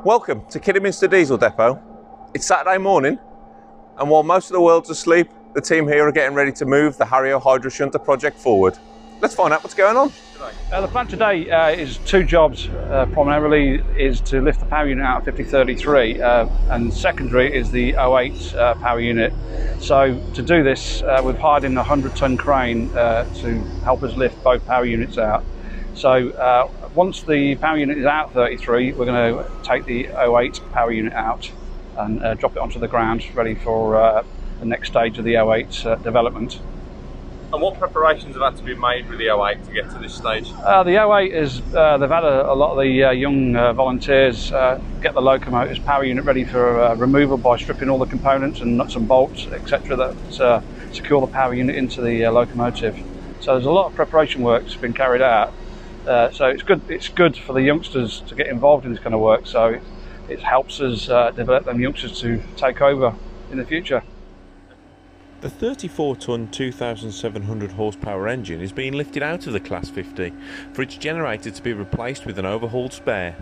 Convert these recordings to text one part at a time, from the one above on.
Welcome to Kidderminster Diesel Depot. It's Saturday morning, and while most of the world's asleep, the team here are getting ready to move the Harrier Hydroshunter project forward. Let's find out what's going on. The plan today is two jobs. Primarily is to lift the power unit out of 5033, and secondary is the 08 power unit. So to do this, we've hired in a 100-ton crane to help us lift both power units out. So once the power unit is out 33, we're going to take the 08 power unit out and drop it onto the ground, ready for the next stage of the 08 development. And what preparations have had to be made with the 08 to get to this stage? The 08 is, they've had a lot of the young volunteers get the locomotive's power unit ready for removal by stripping all the components and nuts and bolts, etc. that secure the power unit into the locomotive. So there's a lot of preparation work that's been carried out. So it's good for the youngsters to get involved in this kind of work. So it helps us develop them youngsters to take over in the future. The 34-tonne 2,700 horsepower engine is being lifted out of the Class 50 for its generator to be replaced with an overhauled spare.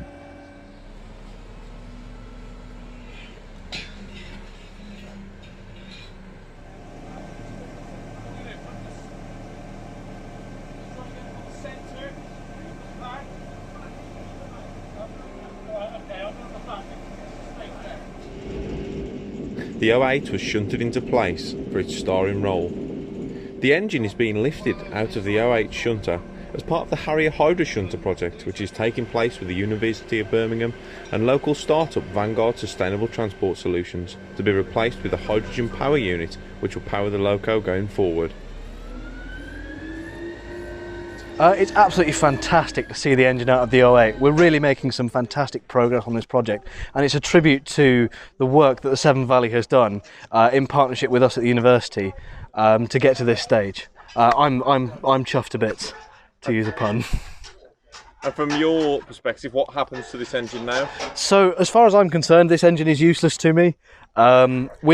The 08 was shunted into place for its starring role. The engine is being lifted out of the 08 shunter as part of the Harrier Hydroshunter project, which is taking place with the University of Birmingham and local startup Vanguard Sustainable Transport Solutions, to be replaced with a hydrogen power unit which will power the loco going forward. It's absolutely fantastic to see the engine out of the 08. We're really making some fantastic progress on this project, and it's a tribute to the work that the Severn Valley has done in partnership with us at the university to get to this stage. I'm chuffed to bits, to use a pun. And from your perspective, what happens to this engine now? So, as far as I'm concerned, this engine is useless to me. We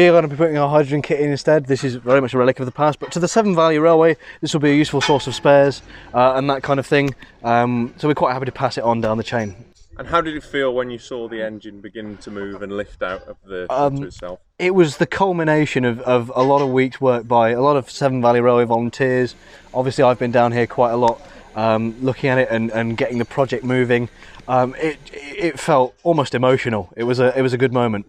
are going to be putting our hydrogen kit in instead. This is very much a relic of the past, but to the Severn Valley Railway, this will be a useful source of spares and that kind of thing. So we're quite happy to pass it on down the chain. And how did it feel when you saw the engine begin to move and lift out of the shunter itself? It was the culmination of a lot of weeks' work by a lot of Severn Valley Railway volunteers. Obviously, I've been down here quite a lot, looking at it and getting the project moving. It felt almost emotional. It was a good moment.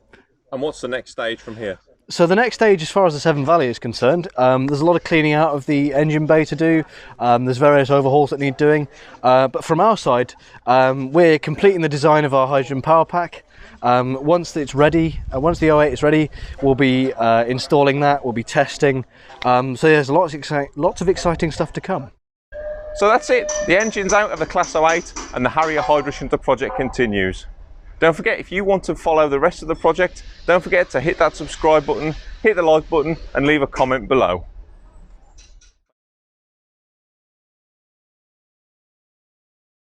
And what's the next stage from here? So the next stage, as far as the Severn Valley is concerned, there's a lot of cleaning out of the engine bay to do. There's various overhauls that need doing. But from our side, we're completing the design of our hydrogen power pack. Once it's ready, once the 08 is ready, we'll be installing that. We'll be testing. So there's lots of exciting stuff to come. So that's it. The engine's out of the Class 08 and the Harrier Hydroshunter project continues. Don't forget, if you want to follow the rest of the project, don't forget to hit that subscribe button, hit the like button and leave a comment below.